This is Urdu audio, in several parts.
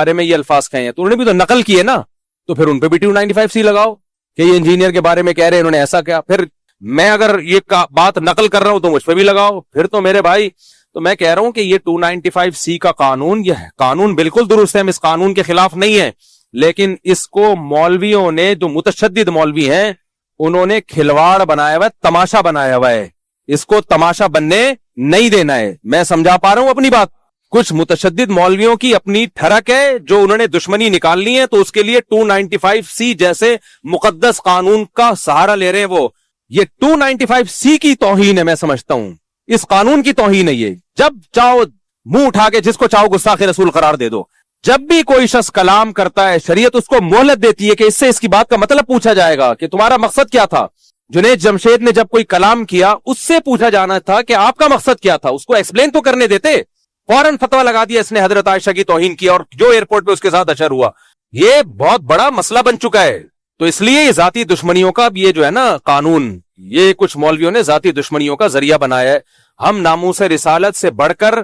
بارے میں یہ الفاظ کہے ہیں تو انہوں نے بھی تو نقل کیے نا, تو پھر ان پہ بھی 295C لگاؤ کہ یہ انجینئر کے بارے میں کہہ رہے ہیں, انہوں نے ایسا کیا. پھر میں اگر یہ بات نقل کر رہا ہوں تو مجھ پہ بھی لگاؤ. پھر تو میرے بھائی, تو میں کہہ رہا ہوں کہ یہ 295C کا قانون, یہ قانون بالکل درست ہے, ہم اس قانون کے خلاف نہیں ہیں, لیکن اس کو مولویوں نے, جو متشدد مولوی ہیں, انہوں نے کھلواڑ بنایا ہوا ہے, تماشا بنایا ہوا ہے. اس کو تماشا بننے نہیں دینا ہے. میں سمجھا پا رہا ہوں اپنی بات. کچھ متشدد مولویوں کی اپنی ٹھڑک ہے جو انہوں نے دشمنی نکالنی ہے, تو اس کے لیے 295C جیسے مقدس قانون کا سہارا لے رہے ہیں. وہ یہ 295C کی توہین ہے, میں سمجھتا ہوں اس قانون کی توہین ہے یہ. جب چاہو منہ اٹھا کے جس کو چاہو گستاخ رسول قرار دے دو. جب بھی کوئی شخص کلام کرتا ہے, شریعت اس کو مہلت دیتی ہے کہ اس سے اس کی بات کا مطلب پوچھا جائے گا کہ تمہارا مقصد کیا تھا. جنید جمشید نے جب کوئی کلام کیا, اس سے پوچھا جانا تھا کہ آپ کا مقصد کیا تھا, اس کو ایکسپلین تو کرنے دیتے. فوراً فتویٰ لگا دیا اس نے حضرت عائشہ کی توہین کی, اور جو ایئرپورٹ پہ اس کے ساتھ اشر ہوا, یہ بہت بڑا مسئلہ بن چکا ہے. تو اس لیے یہ ذاتی دشمنیوں کا یہ جو ہے نا قانون, یہ کچھ مولویوں نے ذاتی دشمنیوں کا ذریعہ بنایا ہے. ہم ناموس رسالت سے بڑھ کر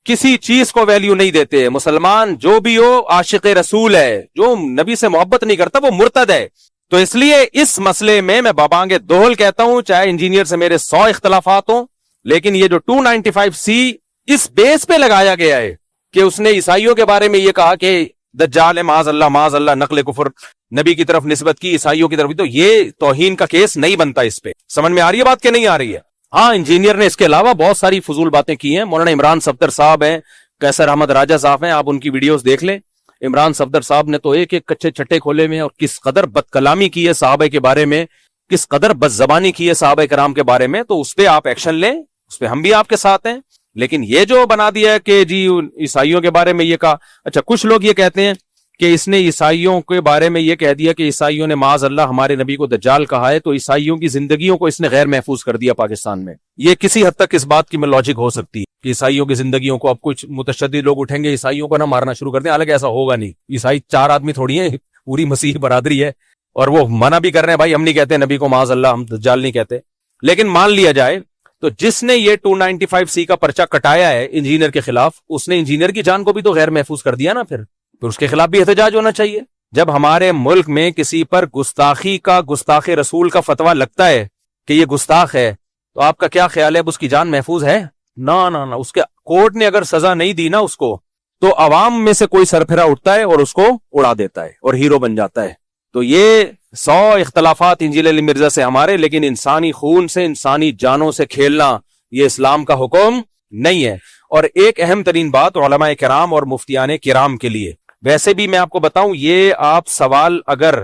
کسی چیز کو ویلیو نہیں دیتے. مسلمان جو بھی ہو عاشق رسول ہے, جو نبی سے محبت نہیں کرتا وہ مرتد ہے. تو اس لیے اس مسئلے میں بابانگ دوہل کہتا ہوں, چاہے انجینئر سے میرے 100 اختلافات ہوں, لیکن یہ جو 295C اس بیس پہ لگایا گیا ہے کہ اس نے عیسائیوں کے بارے میں یہ کہا کہ دجال ہے, معاذ اللہ, نقل کفر, نبی کی طرف نسبت کی, عیسائیوں کی طرف, تو یہ توہین کا کیس نہیں بنتا اس پہ. سمجھ میں آ رہی ہے بات کہ نہیں آ رہی ہے؟ ہاں, انجینئر نے اس کے علاوہ بہت ساری فضول باتیں کی ہیں. مولانا عمران صفدر صاحب ہیں, قیصر احمد راجہ صاحب ہیں, آپ ان کی ویڈیوز دیکھ لیں. عمران صفدر صاحب نے تو ایک ایک کچے چھٹے کھولے میں, اور کس قدر بد کلامی کی ہے صحابہ کے بارے میں, کس قدر بد زبانی کی ہے صحابہ کرام کے بارے میں. تو اس پہ آپ ایکشن لیں, اس پہ ہم بھی آپ کے ساتھ ہیں. لیکن یہ جو بنا دیا ہے کہ جی عیسائیوں کے بارے میں یہ کہا, اچھا کچھ لوگ یہ کہتے ہیں کہ اس نے عیسائیوں کے بارے میں یہ کہہ دیا کہ عیسائیوں نے معاذ اللہ ہمارے نبی کو دجال کہا ہے, تو عیسائیوں کی زندگیوں کو اس نے غیر محفوظ کر دیا پاکستان میں. یہ کسی حد تک اس بات کی میں لاجک ہو سکتی ہے کہ عیسائیوں کی زندگیوں کو, اب کچھ متشدد لوگ اٹھیں گے عیسائیوں کو نہ مارنا شروع کر دیں. حالانکہ ایسا ہوگا نہیں, عیسائی 4 آدمی تھوڑی ہیں, پوری مسیح برادری ہے, اور وہ منع بھی کر رہے ہیں بھائی ہم نہیں کہتے نبی کو معاذ اللہ, ہم دجال نہیں کہتے. لیکن مان لیا جائے تو جس نے یہ 295C کا پرچہ کٹایا ہے انجینئر کے خلاف, اس نے انجینئر کی جان کو بھی تو غیر محفوظ کر دیا نا. پھر اس کے خلاف بھی احتجاج ہونا چاہیے. جب ہمارے ملک میں کسی پر گستاخی کا, گستاخ رسول کا فتویٰ لگتا ہے کہ یہ گستاخ ہے, تو آپ کا کیا خیال ہے اب اس کی جان محفوظ ہے؟ نہ, اس کے کورٹ نے اگر سزا نہیں دی نا اس کو, تو عوام میں سے کوئی سرپھرا اٹھتا ہے اور اس کو اڑا دیتا ہے اور ہیرو بن جاتا ہے. تو یہ 100 اختلافات انجیل علی مرزا سے ہمارے, لیکن انسانی خون سے, انسانی جانوں سے کھیلنا یہ اسلام کا حکم نہیں ہے. اور ایک اہم ترین بات علماء کرام اور مفتیان کرام کے لیے, ویسے بھی میں آپ کو بتاؤں, یہ آپ سوال اگر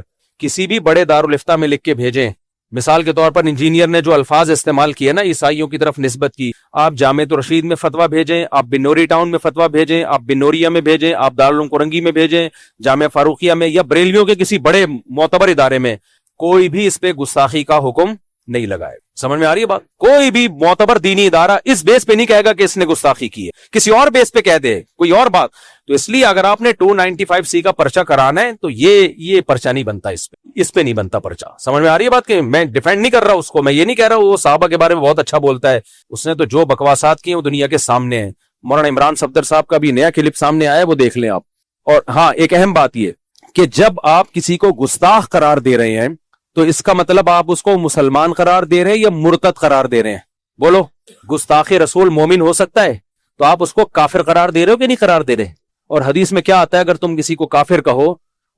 کسی بھی بڑے دارالافتاء میں لکھ کے بھیجیں, مثال کے طور پر انجینئر نے جو الفاظ استعمال کیے نا عیسائیوں کی طرف نسبت کی, آپ جامعۃ الرشید میں فتویٰ بھیجیں, آپ بنوری ٹاؤن میں فتویٰ بھیجیں, آپ بنوریا میں بھیجیں, آپ دارالعلوم کورنگی میں بھیجیں, جامعہ فاروقیہ میں, یا بریلویوں کے کسی بڑے معتبر ادارے میں, کوئی بھی اس پہ گستاخی کا حکم نہیں لگائے. سمجھ میں آ رہی ہے بات؟ کوئی بھی معتبر دینی ادارہ اس بیس پہ نہیں کہے گا کہ اس نے گستاخی کی ہے, کسی اور بیس پہ کہہ دے کوئی اور بات. تو اس لیے اگر آپ نے 295C کا پرچہ کرانا ہے تو یہ پرچہ نہیں بنتا, اس پہ نہیں بنتا پرچہ. سمجھ میں آ رہی ہے بات؟ کہ میں ڈیفینڈ نہیں کر رہا اس کو, میں یہ نہیں کہہ رہا وہ صحابہ کے بارے میں بہت اچھا بولتا ہے, اس نے تو جو بکواسات کی ہیں وہ دنیا کے سامنے ہیں. مولانا عمران صفدر صاحب کا بھی نیا کلپ سامنے آیا ہے, وہ دیکھ لیں آپ. اور ہاں, ایک اہم بات یہ کہ جب آپ کسی کو گستاخ قرار دے رہے ہیں تو اس کا مطلب آپ اس کو مسلمان قرار دے رہے ہیں یا مرتد قرار دے رہے ہیں؟ بولو. گستاخ رسول مومن ہو سکتا ہے, تو آپ اس کو کافر قرار دے رہے ہو کہ نہیں قرار دے رہے؟ اور حدیث میں کیا آتا ہے, اگر تم کسی کو کافر کہو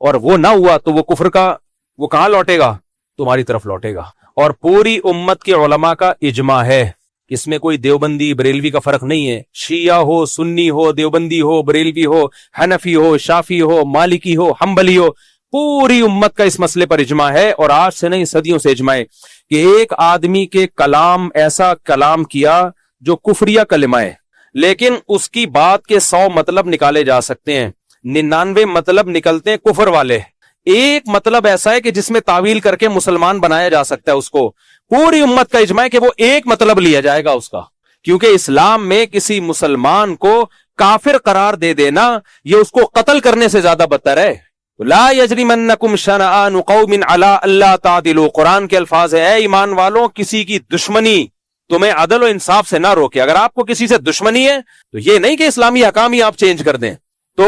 اور وہ نہ ہوا تو وہ کفر کا وہ کہاں لوٹے گا؟ تمہاری طرف لوٹے گا. اور پوری امت کے علماء کا اجماع ہے, اس میں کوئی دیوبندی بریلوی کا فرق نہیں ہے. شیعہ ہو, سنی ہو, دیوبندی ہو, بریلوی ہو, حنفی ہو, شافی ہو, مالکی ہو, حنبلی ہو, پوری امت کا اس مسئلے پر اجماع ہے. اور آج سے نہیں صدیوں سے اجماع ہے کہ ایک آدمی کے کلام, ایسا کلام کیا جو کفریہ کلمہ ہے, لیکن اس کی بات کے 100 مطلب نکالے جا سکتے ہیں, 99 مطلب نکلتے ہیں کفر والے. ایک مطلب ایسا ہے کہ جس میں تعویل کر کے مسلمان بنایا جا سکتا ہے اس کو. پوری امت کا اجماع ہے کہ وہ ایک مطلب لیا جائے گا اس کا, کیونکہ اسلام میں کسی مسلمان کو کافر قرار دے دینا یہ اس کو قتل کرنے سے زیادہ بدتر ہے. لا یجرمنکم شنآن قوم علی الا تعدلوا, قرآن کے الفاظ ہیں, اے ایمان والوں کسی کی دشمنی تمہیں عدل و انصاف سے نہ روکے. اگر آپ کو کسی سے دشمنی ہے تو یہ نہیں کہ اسلامی احکام ہی آپ چینج کر دیں. تو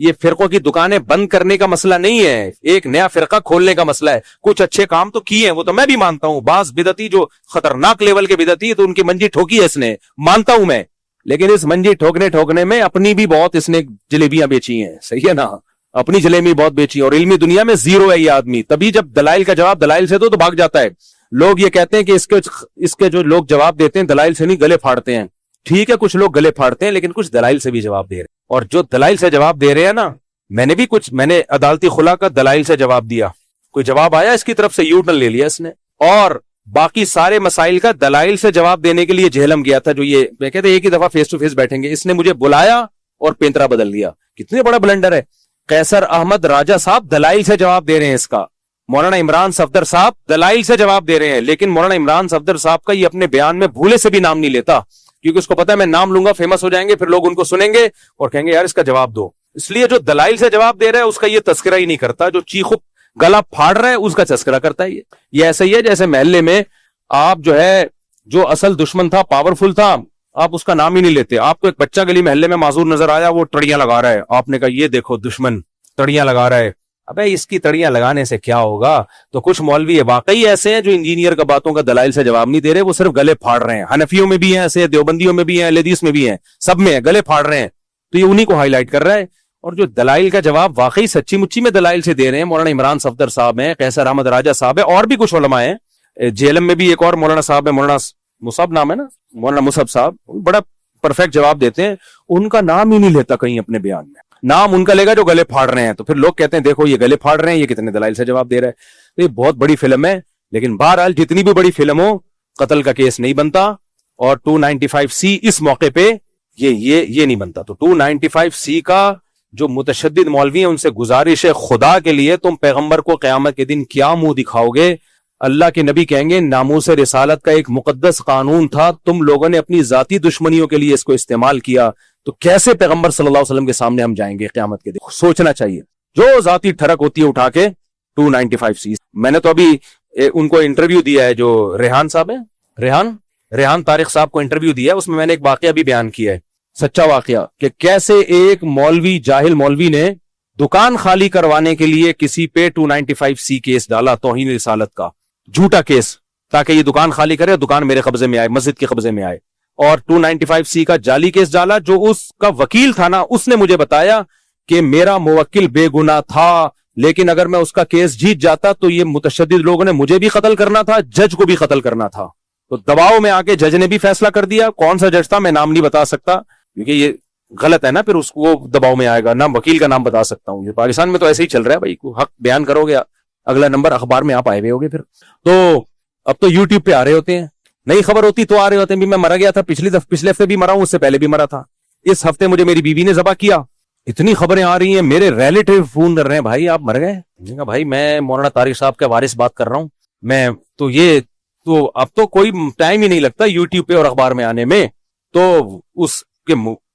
یہ فرقوں کی دکانیں بند کرنے کا مسئلہ نہیں ہے, ایک نیا فرقہ کھولنے کا مسئلہ ہے. کچھ اچھے کام تو کیے ہیں, وہ تو میں بھی مانتا ہوں. بعض بدعتی جو خطرناک لیول کے بدعتی تو ان کی منجی ٹھوکی ہے اس نے, مانتا ہوں میں. لیکن اس منجی ٹھوکنے میں اپنی بھی بہت اس نے جلیبیاں بیچی ہیں, صحیح ہے نا, اپنی جلیبی بہت بیچی. اور علمی دنیا میں زیرو ہے یہ آدمی. تبھی جب دلائل کا جواب دلائل سے تو بھاگ جاتا ہے. لوگ یہ کہتے ہیں کہ اس کے جو لوگ جواب دیتے ہیں دلائل سے نہیں, گلے پھاڑتے ہیں. ٹھیک ہے, کچھ لوگ گلے پھاڑتے ہیں, لیکن کچھ دلائل سے بھی جواب دے رہے ہیں. اور جو دلائل سے جواب دے رہے ہیں نا, میں نے عدالتی خلا کا دلائل سے جواب دیا, کوئی جواب آیا اس کی طرف سے, یو ٹرن لے لیا اس نے. اور باقی سارے مسائل کا دلائل سے جواب دینے کے لیے جہلم گیا تھا, جو یہ میں کہتے ایک ہی دفعہ فیس ٹو فیس بیٹھیں گے. اس نے مجھے بلایا اور پینترا بدل دیا. کتنے بڑا بلنڈر ہے. قیصر احمد راجہ صاحب دلائل سے جواب دے رہے ہیں اس کا. مولانا عمران صفدر صاحب دلائل سے جواب دے رہے ہیں. لیکن مولانا عمران صفدر صاحب کا یہ اپنے بیان میں بھولے سے بھی نام نہیں لیتا, کیونکہ اس کو پتا ہے میں نام لوں گا فیمس ہو جائیں گے, پھر لوگ ان کو سنیں گے اور کہیں گے یار اس کا جواب دو. اس لیے جو دلائل سے جواب دے رہا ہے اس کا یہ تذکرہ ہی نہیں کرتا. جو چیخو گلا پھاڑ رہا ہے اس کا تذکرہ کرتا ہے. یہ ایسا ہی ہے جیسے محلے میں آپ جو اصل دشمن تھا, پاورفل تھا, آپ اس کا نام ہی نہیں لیتے. آپ کو ایک بچہ گلی محلے میں معذور نظر آیا, وہ تڑیاں لگا رہا ہے, آپ نے کہا یہ دیکھو دشمن تڑیاں لگا رہا ہے. ابے اس کی تڑیاں لگانے سے کیا ہوگا. تو کچھ مولوی واقعی ایسے ہیں جو انجینئر کا باتوں کا دلائل سے جواب نہیں دے رہے, وہ صرف گلے پھاڑ رہے ہیں. حنفیوں میں بھی ہیں ایسے, دیوبندیوں میں بھی ہیں, اہل حدیث میں بھی ہیں, سب میں ہیں, گلے پھاڑ رہے ہیں. تو یہ انہی کو ہائی لائٹ کر رہا ہے. اور جو دلائل کا جواب واقعی سچی مچی میں دلائل سے دے رہے ہیں, مولانا عمران صفدر صاحب ہیں, قیصر احمد راجہ صاحب ہیں, اور بھی کچھ علماء ہیں. جیلم میں بھی ایک اور مولانا صاحب ہے, مولانا مصعب نام ہے نا, مولانا مصعب صاحب, بڑا پرفیکٹ جواب دیتے ہیں. ان کا نام ہی نہیں لیتا کہیں اپنے بیان میں. نام ان کا لے گا جو گلے پھاڑ رہے ہیں. تو پھر لوگ کہتے ہیں دیکھو یہ گلے پھاڑ رہے ہیں, یہ کتنے دلائل سے جواب دے رہے ہیں. تو یہ بہت بڑی فلم ہے. لیکن بہرحال جتنی بھی بڑی فلم ہو, قتل کا کیس نہیں بنتا. اور 295C اس موقع پہ یہ نہیں بنتا. تو 295C کا جو متشدد مولوی ہیں ان سے گزارش ہے, خدا کے لیے تم پیغمبر کو قیامت کے دن کیا منہ دکھاؤ گے. اللہ کے نبی کہیں گے ناموس رسالت کا ایک مقدس قانون تھا, تم لوگوں نے اپنی ذاتی دشمنیوں کے لیے اس کو استعمال کیا. تو کیسے پیغمبر صلی اللہ علیہ وسلم کے سامنے ہم جائیں گے قیامت کے دن. سوچنا چاہیے. جو ذاتی ٹھڑک ہوتی ہے اٹھا کے 295C. میں نے تو ابھی ان کو انٹرویو دیا ہے, جو ریحان صاحب ہے, ریحان طارق صاحب کو انٹرویو دیا ہے. اس میں نے ایک واقعہ بھی بیان کیا ہے, سچا واقعہ, کہ کیسے ایک مولوی, جاہل مولوی نے دکان خالی کروانے کے لیے کسی پہ 295C کیس ڈالا, توہین رسالت کا جھوٹا کیس, تاکہ یہ دکان خالی کرے, دکان میرے قبضے میں آئے, مسجد کے قبضے میں آئے. اور 295C کا جعلی کیس ڈالا. جو اس کا وکیل تھا نا, اس نے مجھے بتایا کہ میرا موکل بے گناہ تھا, لیکن اگر میں اس کا کیس جیت جاتا تو یہ متشدد لوگوں نے مجھے بھی قتل کرنا تھا, جج کو بھی قتل کرنا تھا. تو دباؤ میں آ کے جج نے بھی فیصلہ کر دیا. کون سا جج تھا میں نام نہیں بتا سکتا, کیونکہ یہ غلط ہے نا, پھر اس کو دباؤ میں آئے گا. نہ وکیل کا نام بتا سکتا ہوں. یہ پاکستان میں تو ایسے ہی چل رہا ہے بھائی, حق بیان کرو گے اگلا نمبر اخبار میں آپ آئے ہوئے ہوگے. پھر تو اب تو یوٹیوب پہ آ رہے ہوتے ہیں, نئی خبر ہوتی تو آ رہے ہوتے ہیں. بھی میں مرا گیا تھا, پچھلے ہفتے بھی مرا ہوں, اس سے پہلے بھی مرا تھا. اس ہفتے مجھے میری بیوی نے ذبح کیا. اتنی خبریں آ رہی ہیں, میرے ریلیٹیو فون کر رہے ہیں, بھائی آپ مر گئے. میں نے کہا بھائی میں مولانا طارق صاحب کا وارث بات کر رہا ہوں. میں تو اب تو کوئی ٹائم ہی نہیں لگتا یوٹیوب پہ اور اخبار میں آنے میں. تو اس کے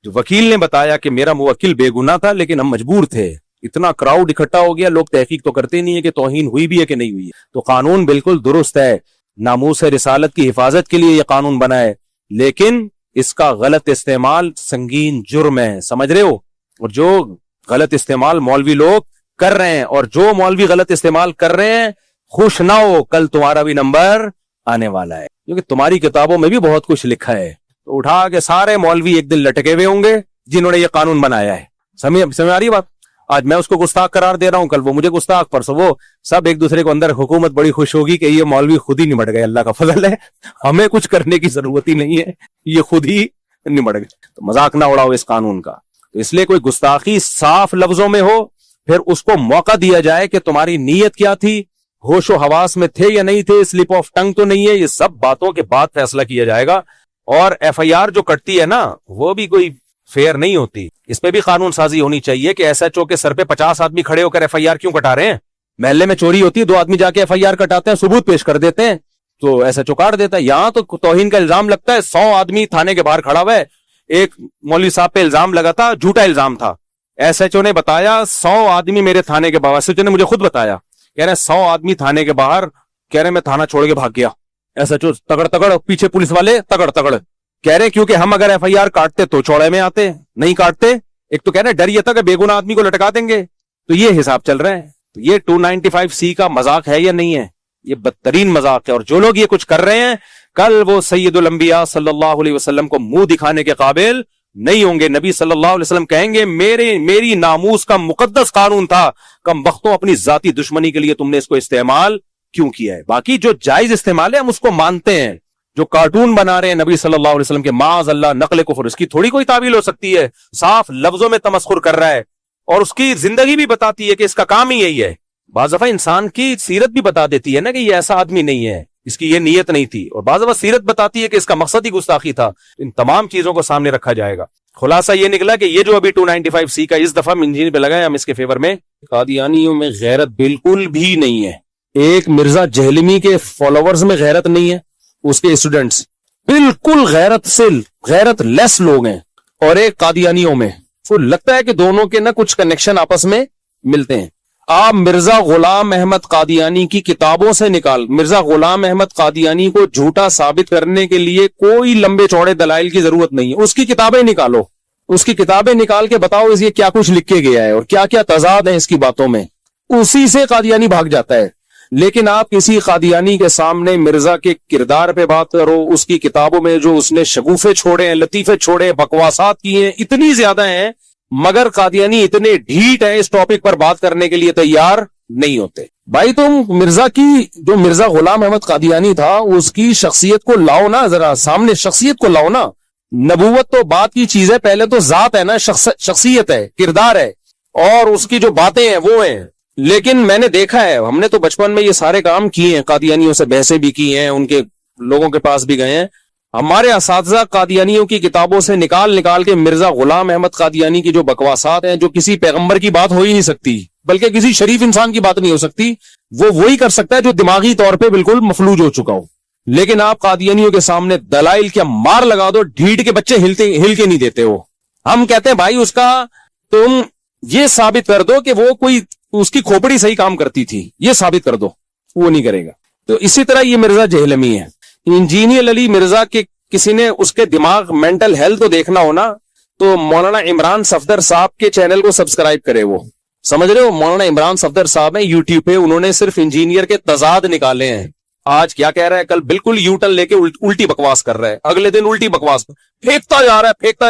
وکیل نے بتایا کہ میرا موکل بے گناہ تھا, لیکن ہم مجبور تھے. اتنا کراؤڈ اکٹھا ہو گیا, لوگ تحقیق تو کرتے نہیں ہے کہ توہین ہوئی بھی ہے کہ نہیں ہوئی ہے. تو قانون بالکل درست ہے, ناموس رسالت کی حفاظت کے لیے یہ قانون بنا ہے, لیکن اس کا غلط استعمال سنگین جرم ہے, سمجھ رہے ہو. اور جو غلط استعمال مولوی لوگ کر رہے ہیں, اور جو مولوی غلط استعمال کر رہے ہیں, خوش نہ ہو, کل تمہارا بھی نمبر آنے والا ہے, کیونکہ تمہاری کتابوں میں بھی بہت کچھ لکھا ہے. تو اٹھا کے سارے مولوی ایک دن لٹکے ہوئے ہوں گے جنہوں نے یہ قانون بنایا ہے. سمجھ آ رہی بات. آج میں اس کو گستاخ قرار دے رہا ہوں, کل وہ مجھے گستاخ, پرسوں وہ, سب ایک دوسرے کو اندر. حکومت بڑی خوش ہوگی کہ یہ مولوی خود ہی نمٹ گئے, اللہ کا فضل ہے, ہمیں کچھ کرنے کی ضرورت ہی نہیں ہے, یہ خود ہی نمٹ گئے. تو مذاق نہ اڑاؤ اس قانون کا. تو اس لیے کوئی گستاخی صاف لفظوں میں ہو, پھر اس کو موقع دیا جائے کہ تمہاری نیت کیا تھی, ہوش و حواس میں تھے یا نہیں تھے, سلپ آف ٹنگ تو نہیں ہے. یہ سب باتوں کے بعد فیصلہ کیا جائے گا. اور ایف آئی آر جو کٹتی ہے نا, وہ بھی کوئی فیئر نہیں ہوتی. اس پہ بھی قانون سازی ہونی چاہیے کہ ایس ایچ او کے سر پہ 50 آدمی کھڑے ہو کر ایف آئی آر کیوں کٹا رہے ہیں. محلے میں چوری ہوتی ہے, 2 آدمی جا کے ایف آئی آر کٹاتے ہیں, ثبوت پیش کر دیتے ہیں, تو ایس ایچ او کاٹ دیتا ہے. یہاں تو توہین کا الزام لگتا ہے, 100 آدمی تھانے کے باہر کھڑا ہوا ہے. ایک مولوی صاحب پہ الزام لگا تھا, جھوٹا الزام تھا. ایس ایچ او نے بتایا 100 آدمی میرے تھانے کے باہر, ایس ایچ او نے مجھے خود بتایا, کہہ رہے 100 آدمی تھانے کے باہر, کہہ رہے میں تھانہ چھوڑ کے بھاگ گیا. ایس ایچ او تگڑ, پیچھے پولیس والے تگڑ, کہہ رہے کیونکہ ہم اگر ایف آئی آر کاٹتے تو چوڑے میں آتے, نہیں کاٹتے ایک تو کہنا ڈر یہ تھا کہ بے گناہ آدمی کو لٹکا دیں گے, تو یہ حساب چل رہا ہے. تو یہ 295C کا مذاق ہے یا نہیں ہے؟ یہ بدترین مذاق ہے. اور جو لوگ یہ کچھ کر رہے ہیں کل وہ سید الانبیاء صلی اللہ علیہ وسلم کو منہ دکھانے کے قابل نہیں ہوں گے. نبی صلی اللہ علیہ وسلم کہیں گے میری ناموس کا مقدس قانون تھا, کم بختوں اپنی ذاتی دشمنی کے لیے تم نے اس کو استعمال کیوں کیا ہے؟ باقی جو جائز استعمال ہے ہم اس کو مانتے ہیں. جو کارٹون بنا رہے ہیں نبی صلی اللہ علیہ وسلم کے معاذ اللہ نقل کفر, اس کی تھوڑی کوئی تعویل ہو سکتی ہے. صاف لفظوں میں تمسخر کر رہا ہے اور اس کی زندگی بھی بتاتی ہے کہ اس کا کام ہی یہی ہے. بعض دفعہ انسان کی سیرت بھی بتا دیتی ہے نا کہ یہ ایسا آدمی نہیں ہے, اس کی یہ نیت نہیں تھی, اور بعض دفعہ سیرت بتاتی ہے کہ اس کا مقصد ہی گستاخی تھا. ان تمام چیزوں کو سامنے رکھا جائے گا. خلاصہ یہ نکلا کہ یہ جو ابھی 295C کا اس دفعہ منجین پہ لگا ہے, ہم اس کے فیور میں. قادیانیوں میں غیرت بالکل بھی نہیں ہے. ایک مرزا جہلمی کے فالوورز میں غیرت نہیں ہے, اس کے اسٹوڈنٹس بالکل غیرت لیس لوگ ہیں, اور ایک قادیانیوں میں تو لگتا ہے کہ دونوں کے نہ کچھ کنیکشن آپس میں ملتے ہیں. آپ مرزا غلام احمد قادیانی کی کتابوں سے مرزا غلام احمد قادیانی کو جھوٹا ثابت کرنے کے لیے کوئی لمبے چوڑے دلائل کی ضرورت نہیں ہے. اس کی کتابیں نکالو, اس کی کتابیں نکال کے بتاؤ اس یہ کیا کچھ لکھ کے گیا ہے اور کیا کیا تضاد ہیں اس کی باتوں میں, اسی سے قادیانی بھاگ جاتا ہے. لیکن آپ کسی قادیانی کے سامنے مرزا کے کردار پہ بات کرو, اس کی کتابوں میں جو اس نے شگوفے چھوڑے ہیں, لطیفے چھوڑے ہیں, بکواسات کی ہیں, اتنی زیادہ ہیں, مگر قادیانی اتنے ڈھیٹ ہیں اس ٹاپک پر بات کرنے کے لیے تیار نہیں ہوتے. بھائی تم جو مرزا غلام احمد قادیانی تھا اس کی شخصیت کو لاؤ نا, ذرا سامنے شخصیت کو لاؤ نا. نبوت تو بات کی چیز ہے, پہلے تو ذات ہے نا, شخصیت ہے, کردار ہے, اور اس کی جو باتیں ہیں وہ ہیں. لیکن میں نے دیکھا ہے, ہم نے تو بچپن میں یہ سارے کام کیے ہیں, قادیانیوں سے بحثیں بھی کی ہیں, ان کے لوگوں کے پاس بھی گئے ہیں. ہمارے اساتذہ قادیانیوں کی کتابوں سے نکال کے مرزا غلام احمد قادیانی کی جو بکواسات ہیں, جو کسی پیغمبر کی بات ہو ہی نہیں سکتی, بلکہ کسی شریف انسان کی بات نہیں ہو سکتی, وہ وہی کر سکتا ہے جو دماغی طور پہ بالکل مفلوج ہو چکا ہو. لیکن آپ قادیانیوں کے سامنے دلائل کیا مار لگا دو, ڈھیٹ کے بچے ہل کے نہیں دیتے ہو. ہم کہتے ہیں بھائی اس کا تم یہ ثابت کر دو کہ وہ کوئی اس کی کھوپڑی صحیح کام کرتی تھی, یہ ثابت کر دو, وہ نہیں کرے گا. تو اسی طرح یہ مرزا جہلمی ہے. انجینئر علی مرزا کے کسی نے اس کے دماغ مینٹل ہیلتھ تو دیکھنا ہونا, تو مولانا عمران صفدر صاحب کے چینل کو سبسکرائب کرے. وہ سمجھ رہے ہو, مولانا عمران صفدر صاحب ہیں یوٹیوب پہ, انہوں نے صرف انجینئر کے تضاد نکالے ہیں. آج کیا کہہ رہا ہے, کل بالکل یو ٹرن لے کے الٹی بکواس کر رہا ہے, اگلے دن الٹی بکواس پھینکتا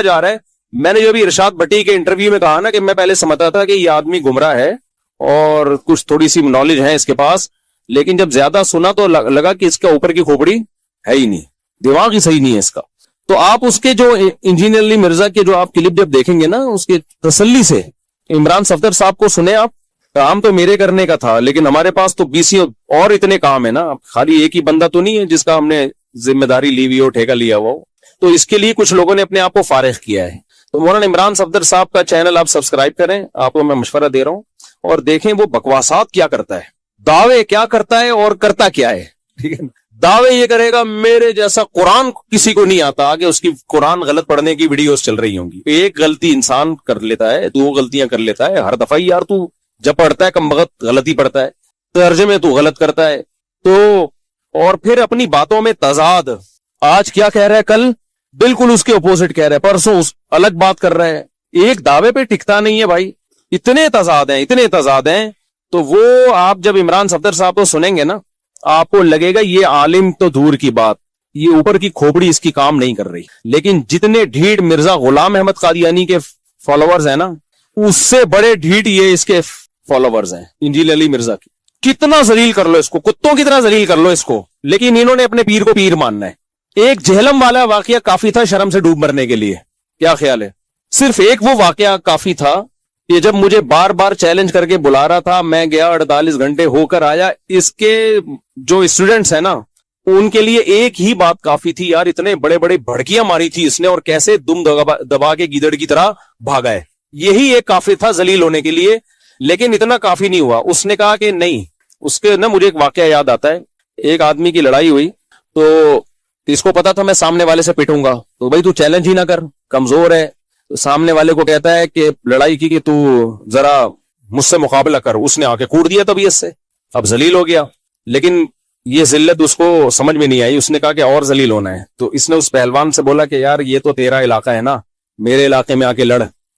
جا رہا ہے. میں نے جو بھی ارشاد بٹی کے انٹرویو میں کہا نا کہ میں پہلے سمجھتا تھا کہ یہ آدمی گمراہ ہے اور کچھ تھوڑی سی نالج ہے اس کے پاس, لیکن جب زیادہ سنا تو لگا کہ اس کے اوپر کی کھوپڑی ہے ہی نہیں, دماغ ہی صحیح نہیں ہے اس کا. تو آپ اس کے جو انجینئر علی مرزا کے جو آپ کلپ جب دیکھیں گے نا, اس کے تسلی سے عمران صفدر صاحب کو سنیں آپ. کام تو میرے کرنے کا تھا, لیکن ہمارے پاس تو 20 اور اتنے کام ہے نا, خالی ایک ہی بندہ تو نہیں ہے جس کا ہم نے ذمہ داری لی ہوئی ہو, ٹھیکہ لیا ہوا ہو. تو اس کے لیے کچھ لوگوں نے اپنے آپ کو فارغ کیا ہے. تو مولانا عمران صفدر صاحب کا چینل آپ سبسکرائب کریں, آپ کو میں مشورہ دے رہا ہوں, اور دیکھیں وہ بکواسات کیا کرتا ہے, دعوے کیا کرتا ہے اور کرتا کیا ہے. ٹھیک ہے, دعوے یہ کرے گا میرے جیسا قرآن کسی کو نہیں آتا, کہ اس کی قرآن غلط پڑھنے کی ویڈیوز چل رہی ہوں گی. ایک غلطی انسان کر لیتا ہے, 2 غلطیاں کر لیتا ہے ہر دفعہ. یار تو جب پڑھتا ہے کم بغت غلطی پڑھتا ہے, ترجمے تو غلط کرتا ہے, تو اور پھر اپنی باتوں میں تضاد. آج کیا کہہ رہا ہے, کل بالکل اس کے اپوزٹ کہہ رہا ہے, پرسوں الگ بات کر رہا ہے. ایک دعوے پہ ٹکتا نہیں ہے بھائی, اتنے تضاد ہیں. تو وہ آپ جب عمران صفدر صاحب کو سنیں گے نا, آپ کو لگے گا یہ عالم تو دور کی بات, یہ اوپر کی کھوپڑی اس کی کام نہیں کر رہی. لیکن جتنے ڈھیٹ مرزا غلام احمد قادیانی کے فالوورز ہیں نا, اس سے بڑے ڈھیٹ یہ اس کے فالوورز ہیں انجیل علی مرزا کی. کتنا ذلیل کر لو اس کو, کتوں کی طرح ذلیل کر لو اس کو, لیکن انہوں نے اپنے پیر کو پیر ماننا ہے. ایک جہلم والا واقعہ کافی تھا شرم سے ڈوب مرنے کے لیے. کیا خیال ہے, صرف ایک وہ واقعہ کافی تھا. یہ جب مجھے بار بار چیلنج کر کے بلا رہا تھا, میں گیا 48 گھنٹے ہو کر آیا. اس کے جو اسٹوڈنٹس ہیں نا, ان کے لیے ایک ہی بات کافی تھی. یار اتنے بڑے بڑے بھڑکیاں ماری تھی اس نے, اور کیسے دم دبا کے گیدڑ کی طرح بھاگا ہے, یہی ایک کافی تھا ذلیل ہونے کے لیے. لیکن اتنا کافی نہیں ہوا. اس نے کہا کہ نہیں, اس کے نا مجھے ایک واقعہ یاد آتا ہے. ایک آدمی کی لڑائی ہوئی, تو اس کو پتا تھا میں سامنے والے سے پٹوں گا, تو بھائی تو چیلنج ہی نہ کر, کمزور ہے. تو سامنے والے کو کہتا ہے کہ لڑائی کی کہ تو ذرا مجھ سے مقابلہ کر. اس نے آ کے کوڑ دیا طبیعت سے, اب ذلیل ہو گیا. لیکن یہ ذلت اس کو سمجھ میں نہیں آئی. اس نے کہا کہ اور ذلیل ہونا ہے. تو اس نے اس پہلوان سے بولا کہ یار یہ تو تیرا علاقہ ہے نا, میرے علاقے میں آ کے لڑ.